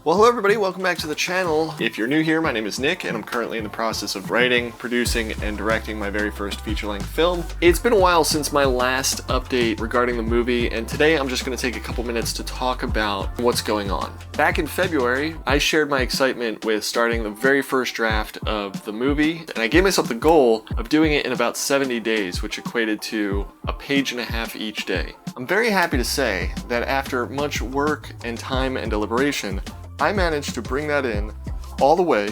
Well, hello everybody, welcome back to the channel. If you're new here, my name is Nick, and I'm currently in the process of writing, producing, and directing my very first feature-length film. It's been a while since my last update regarding the movie, and today I'm just going to take a couple minutes to talk about what's going on. Back in February, I shared my excitement with starting the very first draft of the movie, and I gave myself the goal of doing it in about 70 days, which equated to a page and a half each day. I'm very happy to say that after much work and time and deliberation, I managed to bring that in all the way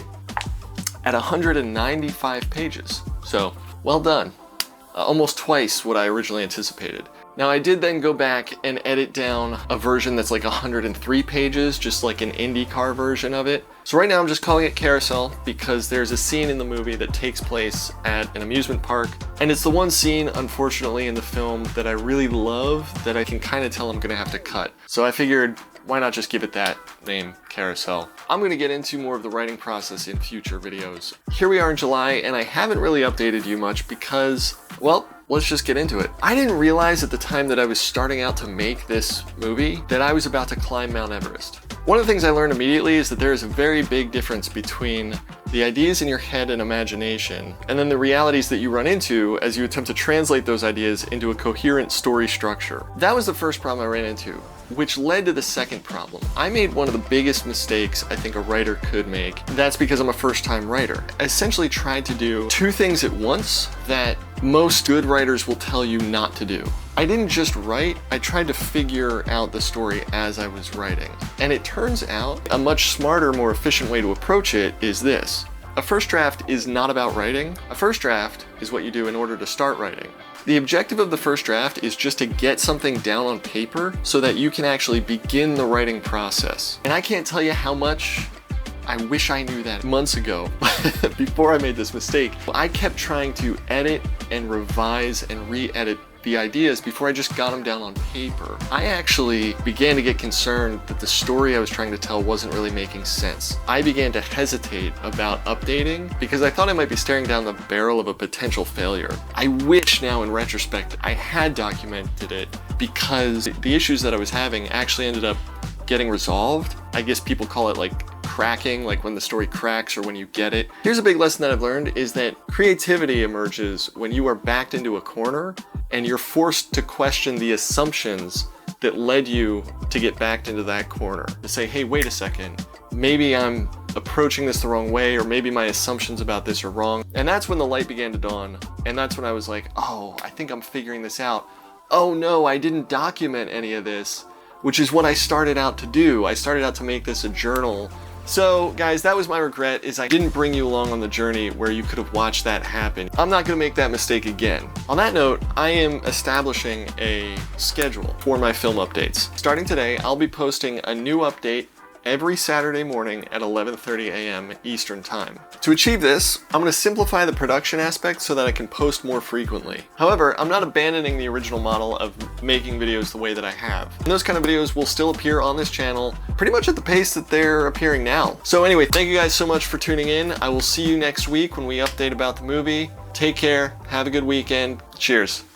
at 195 pages. So, well done. Almost twice what I originally anticipated. Now I did then go back and edit down a version that's like 103 pages, just like an IndyCar version of it. So right now I'm just calling it Carousel because there's a scene in the movie that takes place at an amusement park. And it's the one scene, unfortunately, in the film that I really love that I can kind of tell I'm gonna have to cut. So I figured, why not just give it that name, Carousel? I'm going to get into more of the writing process in future videos. Here we are in July, and I haven't really updated you much because, well, let's just get into it. I didn't realize at the time that I was starting out to make this movie that I was about to climb Mount Everest. One of the things I learned immediately is that there is a very big difference between the ideas in your head and imagination, and then the realities that you run into as you attempt to translate those ideas into a coherent story structure. That was the first problem I ran into, which led to the second problem. I made one of the biggest mistakes I think a writer could make. That's because I'm a first-time writer. I essentially tried to do two things at once that most good writers will tell you not to do. I didn't just write, I tried to figure out the story as I was writing. And it turns out a much smarter, more efficient way to approach it is this. A first draft is not about writing. A first draft is what you do in order to start writing. The objective of the first draft is just to get something down on paper so that you can actually begin the writing process. And I can't tell you how much I wish I knew that months ago before I made this mistake. I kept trying to edit and revise and re-edit the ideas before I just got them down on paper. I actually began to get concerned that the story I was trying to tell wasn't really making sense. I began to hesitate about updating because I thought I might be staring down the barrel of a potential failure. I wish now in retrospect I had documented it because the issues that I was having actually ended up getting resolved. I guess people call it like cracking, like when the story cracks or when you get it. Here's a big lesson that I've learned is that creativity emerges when you are backed into a corner and you're forced to question the assumptions that led you to get backed into that corner. To say, hey, wait a second, maybe I'm approaching this the wrong way, or maybe my assumptions about this are wrong. And that's when the light began to dawn. And that's when I was like, oh, I think I'm figuring this out. Oh no, I didn't document any of this, which is what I started out to do. I started out to make this a journal. So guys, that was my regret, is I didn't bring you along on the journey where you could have watched that happen. I'm not gonna make that mistake again. On that note, I am establishing a schedule for my film updates. Starting today, I'll be posting a new update every Saturday morning at 11:30 a.m. Eastern Time. To achieve this, I'm going to simplify the production aspect so that I can post more frequently. However, I'm not abandoning the original model of making videos the way that I have. And those kind of videos will still appear on this channel pretty much at the pace that they're appearing now. So anyway, thank you guys so much for tuning in. I will see you next week when we update about the movie. Take care, have a good weekend. Cheers.